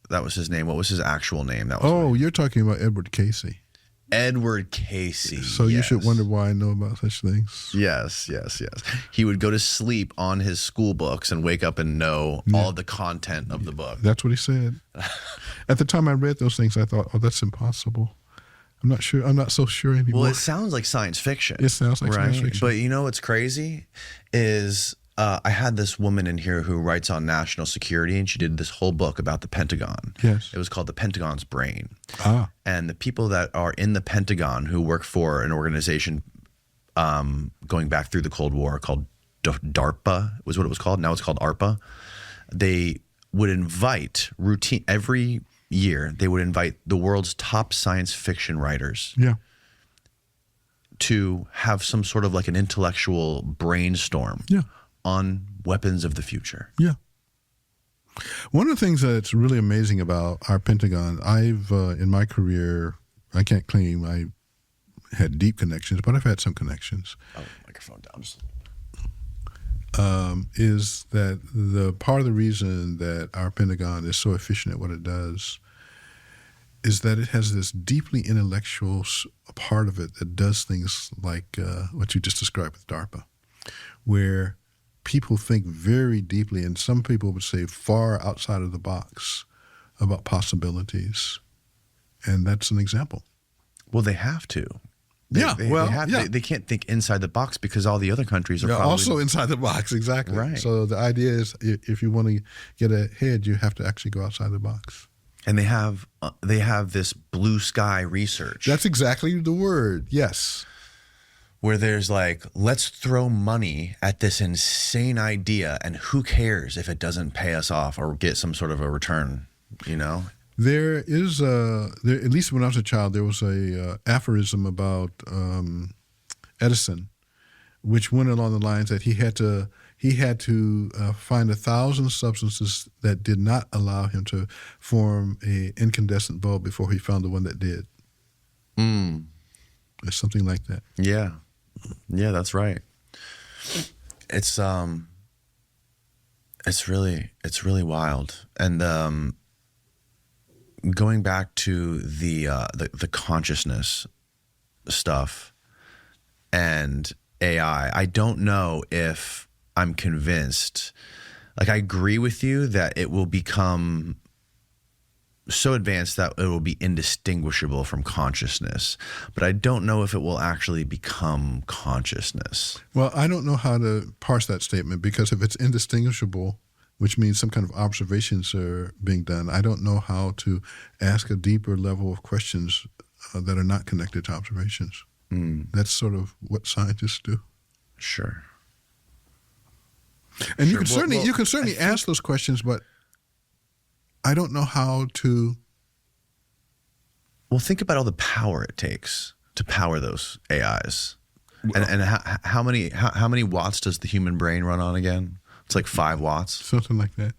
his name. What was his actual name? That was Oh, you're talking about Edward Casey. Edward Casey. So you should wonder why I know about such things. Yes. He would go to sleep on his school books and wake up and know all the content of the book. That's what he said. At the time I read those things, I thought, oh, that's impossible. I'm not sure. I'm not so sure anymore. Well, it sounds like science fiction. It sounds like science fiction. But you know what's crazy is I had this woman in here who writes on national security, and she did this whole book about the Pentagon. Yes. It was called The Pentagon's Brain. Ah. And the people that are in the Pentagon who work for an organization going back through the Cold War called DARPA was what it was called. Now it's called ARPA. They would invite every year, they would invite the world's top science fiction writers to have some sort of like an intellectual brainstorm on weapons of the future. Yeah. One of the things that's really amazing about our Pentagon, I've, in my career, I can't claim I had deep connections, but I've had some connections. Oh, microphone down. Is that the part of the reason that our Pentagon is so efficient at what it does is that it has this deeply intellectual part of it that does things like what you just described with DARPA, where people think very deeply, and some people would say far outside of the box about possibilities. And that's an example. Well, they have to. They can't think inside the box because all the other countries are probably also inside the box, exactly. Right. So the idea is if you want to get ahead, you have to actually go outside the box. And they have this blue sky research. That's exactly the word, yes. Where there's like, let's throw money at this insane idea, and who cares if it doesn't pay us off or get some sort of a return, you know? There is at least when I was a child, there was a aphorism about Edison, which went along the lines that he had to find 1,000 substances that did not allow him to form an incandescent bulb before he found the one that did. It's something like that. Yeah, that's right. It's really wild. And going back to the consciousness stuff and AI, I don't know if I'm convinced. Like, I agree with you that it will become so advanced that it will be indistinguishable from consciousness, but I don't know if it will actually become consciousness. Well, I don't know how to parse that statement, because if it's indistinguishable, which means some kind of observations are being done, I don't know how to ask a deeper level of questions that are not connected to observations. That's sort of what scientists do. Sure. And you can certainly ask those questions, but I don't know how to. Well, think about all the power it takes to power those AIs, and how many watts does the human brain run on again? It's like 5 watts. Something like that.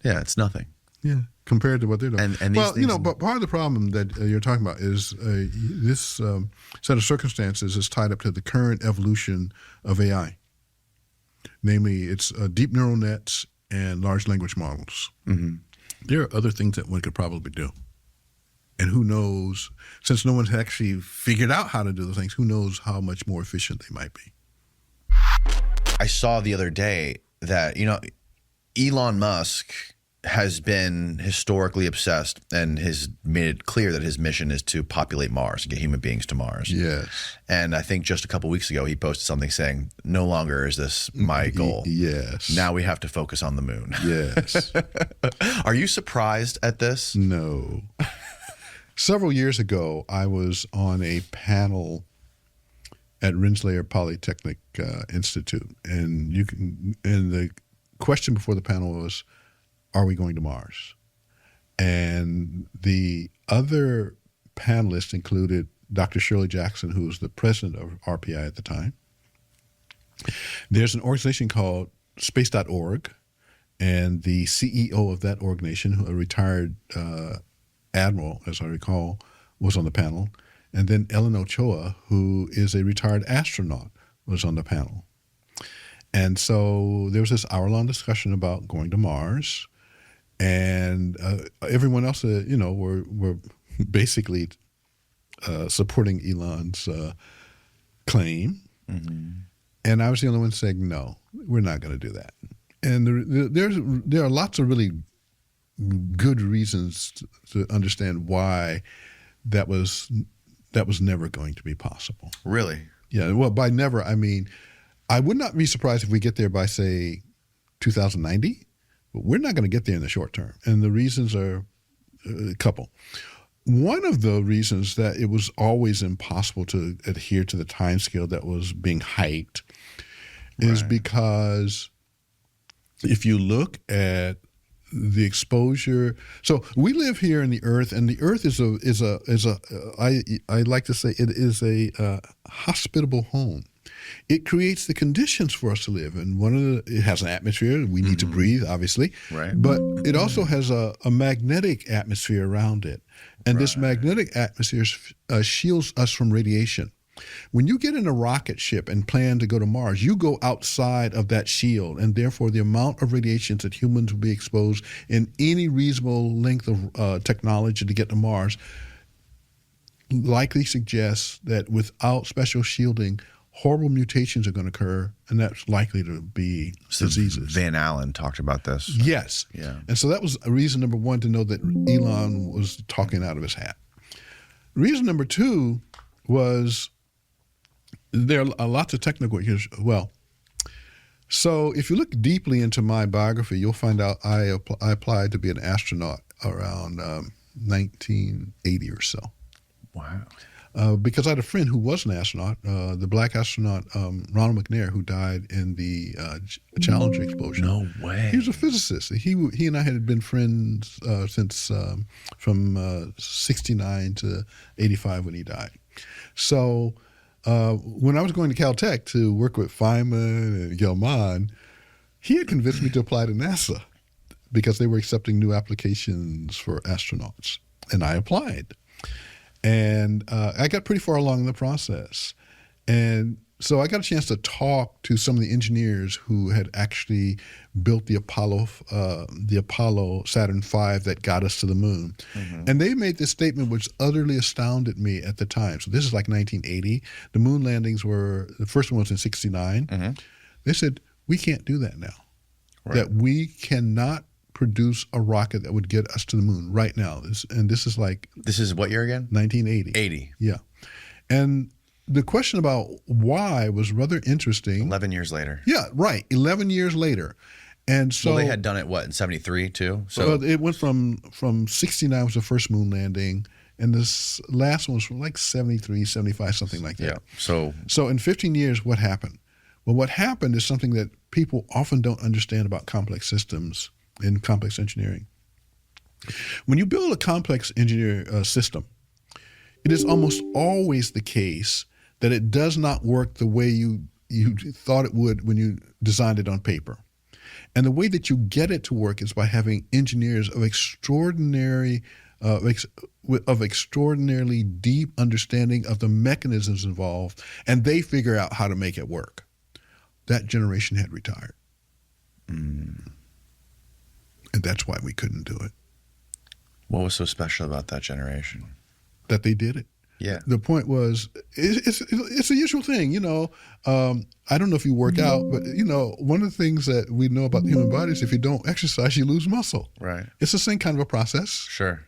Yeah, it's nothing. Yeah, compared to what they're doing. And these things, but part of the problem that you're talking about is this set of circumstances is tied up to the current evolution of AI. Namely, it's deep neural nets and large language models. Mm-hmm. There are other things that one could probably do. And who knows, since no one's actually figured out how to do those things, who knows how much more efficient they might be. I saw the other day that, Elon Musk has been historically obsessed and has made it clear that his mission is to populate Mars and get human beings to Mars. Yes. And I think just a couple weeks ago, he posted something saying, no longer is this my goal. Yes. Now we have to focus on the moon. Yes. Are you surprised at this? No. Several years ago, I was on a panel at Rensselaer Polytechnic Institute, and the question before the panel was, are we going to Mars? And the other panelists included Dr. Shirley Jackson, who was the president of RPI at the time. There's an organization called Space.org, and the CEO of that organization, a retired admiral, as I recall, was on the panel. And then Ellen Ochoa, who is a retired astronaut, was on the panel. And so there was this hour-long discussion about going to Mars. and everyone else, were basically supporting Elon's claim, and I was the only one saying, no, we're not going to do that. And there are lots of really good reasons to understand why that was never going to be possible. Really? Yeah. Well, by never, I mean, I would not be surprised if we get there by, say, 2090, but we're not going to get there in the short term. And the reasons are a couple. One of the reasons that it was always impossible to adhere to the timescale that was being hyped is because if you look at the exposure, so we live here in the Earth, and the Earth is I like to say it is a hospitable home. It creates the conditions for us to live, and it has an atmosphere we need to breathe, obviously, right? But it also has a magnetic atmosphere around it, and this magnetic atmosphere shields us from radiation. When you get in a rocket ship and plan to go to Mars, you go outside of that shield, and therefore the amount of radiations that humans will be exposed in any reasonable length of technology to get to Mars likely suggests that without special shielding, horrible mutations are going to occur, and that's likely to be diseases. Van Allen talked about this. Yes. Yeah. And so that was reason number one to know that Elon was talking out of his hat. Reason number two was there are lots of technical issues. Well, so if you look deeply into my biography, you'll find out I applied to be an astronaut around 1980 or so. Wow. Because I had a friend who was an astronaut, the black astronaut Ronald McNair, who died in the Challenger explosion. No way. He was a physicist. He and I had been friends since from 69 to 85 when he died. So when I was going to Caltech to work with Feynman and Gelman, he had convinced me to apply to NASA because they were accepting new applications for astronauts, and I applied. And I got pretty far along in the process. And so I got a chance to talk to some of the engineers who had actually built the Apollo Saturn V that got us to the moon. And they made this statement which utterly astounded me at the time. So this is like 1980. The moon landings the first one was in 69. They said, we can't do that now. Right. That we cannot produce a rocket that would get us to the moon right now. This is what year again? 1980. 80. Yeah. And the question about why was rather interesting. 11 years later. Yeah, right. 11 years later. And so they had done it, in 73 too? So it went from 69 was the first moon landing, and this last one was from like 73, 75, something like that. Yeah. So in 15 years, what happened? Well, what happened is something that people often don't understand about complex systems in complex engineering. When you build a complex system, it is almost always the case that it does not work the way you thought it would when you designed it on paper. And the way that you get it to work is by having engineers of extraordinarily deep understanding of the mechanisms involved, and they figure out how to make it work. That generation had retired. And that's why we couldn't do it. What was so special about that generation? That they did it. Yeah. The point was, it's a usual thing, I don't know if you work out, but, one of the things that we know about the human body is if you don't exercise, you lose muscle. Right. It's the same kind of a process. Sure.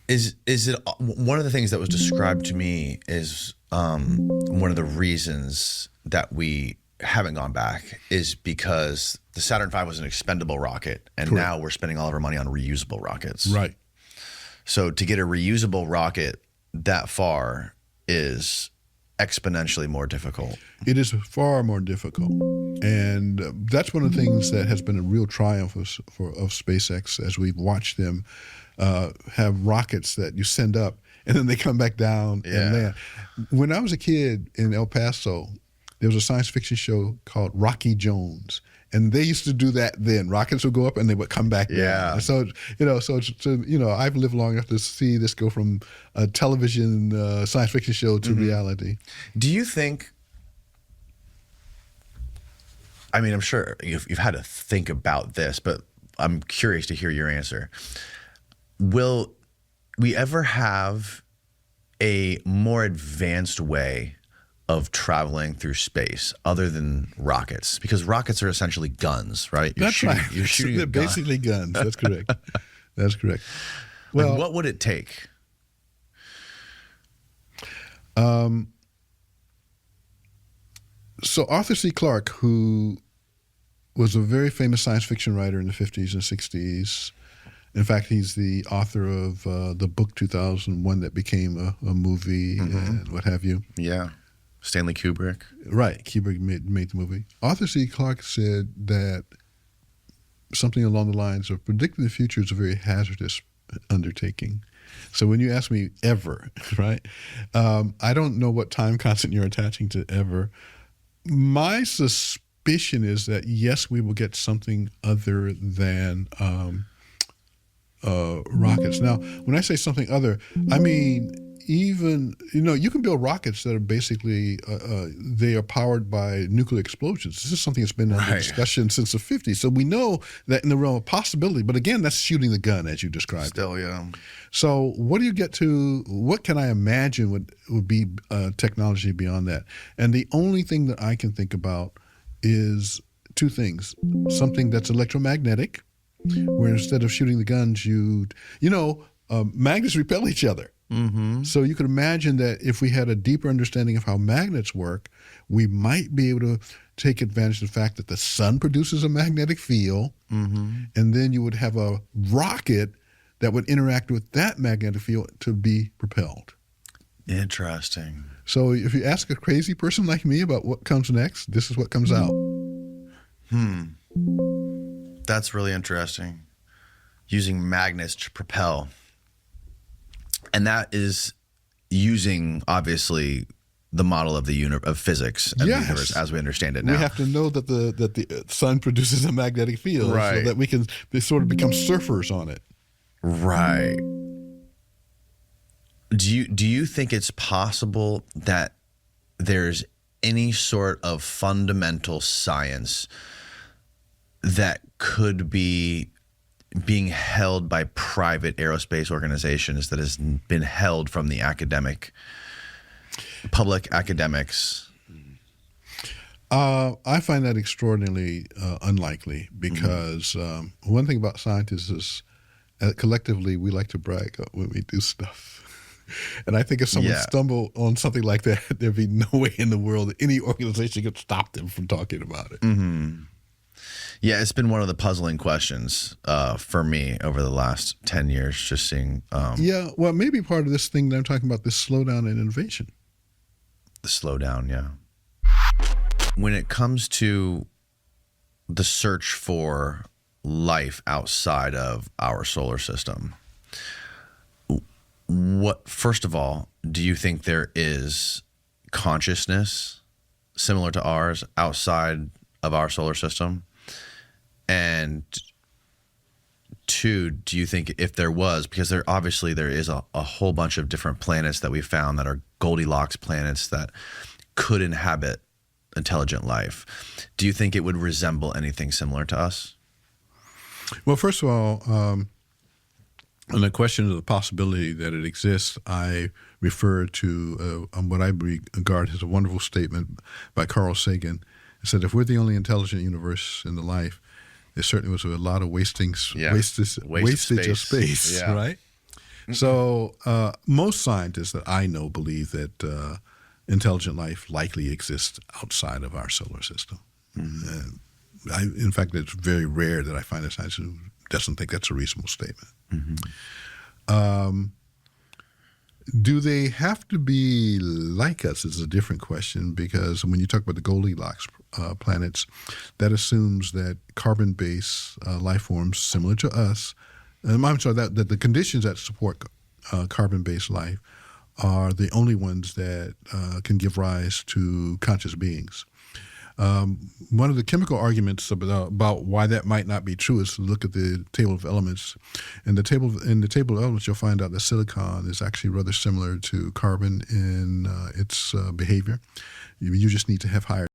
Is it one of the things that was described to me is one of the reasons that we haven't gone back is because the Saturn V was an expendable rocket, and Correct. Now we're spending all of our money on reusable rockets. Right. So to get a reusable rocket that far is exponentially more difficult. It is far more difficult. And that's one of the things that has been a real triumph of SpaceX as we've watched them have rockets that you send up and then they come back down and land. When I was a kid in El Paso, there was a science fiction show called Rocky Jones. And they used to do that then. Rockets would go up and they would come back down. So, I've lived long enough to see this go from a television science fiction show to reality. Do you think, I mean, I'm sure you've had to think about this, but I'm curious to hear your answer. Will we ever have a more advanced way of traveling through space other than rockets? Because rockets are essentially guns, right? That's right. You're shooting They're a gun. basically guns. That's correct. That's correct. Like, Well, what would it take? so Arthur C. Clarke, who was a very famous science fiction writer in the 50s and 60s. In fact, he's the author of the book 2001 that became a movie and what have you. Yeah. Stanley Kubrick. Right. Kubrick made the movie. Arthur C. Clarke said that something along the lines of predicting the future is a very hazardous undertaking. So when you ask me ever, right, I don't know what time constant you're attaching to ever. My suspicion is that, yes, we will get something other than rockets. Now, when I say something other, I mean even, you can build rockets that are basically, they are powered by nuclear explosions. This is something that's been under discussion since the 50s. So we know that in the realm of possibility, but again, that's shooting the gun as you described. Still, yeah. So what do you get to, what can I imagine would be technology beyond that? And the only thing that I can think about is two things. Something that's electromagnetic, where instead of shooting the guns, magnets repel each other. Mm-hmm. So you could imagine that if we had a deeper understanding of how magnets work, we might be able to take advantage of the fact that the sun produces a magnetic field, and then you would have a rocket that would interact with that magnetic field to be propelled. Interesting. So if you ask a crazy person like me about what comes next, this is what comes out. That's really interesting. Using magnets to propel. And that is using, obviously, the model of of physics and the universe as we understand it now. We have to know that the sun produces a magnetic field, right, so that we can sort of become surfers on it. Right. Do you think it's possible that there's any sort of fundamental science that could be being held by private aerospace organizations that has been held from the public academics? I find that extraordinarily unlikely because one thing about scientists is collectively we like to brag when we do stuff. And I think if someone stumbled on something like that, there'd be no way in the world that any organization could stop them from talking about it. Mm-hmm. Yeah, it's been one of the puzzling questions for me over the last 10 years, just seeing. Well, maybe part of this thing that I'm talking about, this slowdown in innovation. The slowdown, yeah. When it comes to the search for life outside of our solar system, first of all, do you think there is consciousness similar to ours outside of our solar system? And two, do you think if there was, because there is a whole bunch of different planets that we found that are Goldilocks planets that could inhabit intelligent life, do you think it would resemble anything similar to us? Well, first of all, on the question of the possibility that it exists, I refer to what I regard as a wonderful statement by Carl Sagan. It said, if we're the only intelligent universe in the life, there certainly was a lot of wastage of space, right? So most scientists that I know believe that intelligent life likely exists outside of our solar system. In fact, it's very rare that I find a scientist who doesn't think that's a reasonable statement. Do they have to be like us is a different question, because when you talk about the Goldilocks planets, that assumes that carbon-based life forms similar to us, I'm sorry, that the conditions that support carbon-based life are the only ones that can give rise to conscious beings. One of the chemical arguments about why that might not be true is to look at the table of elements. In the table of elements, you'll find out that silicon is actually rather similar to carbon in its behavior. You just need to have higher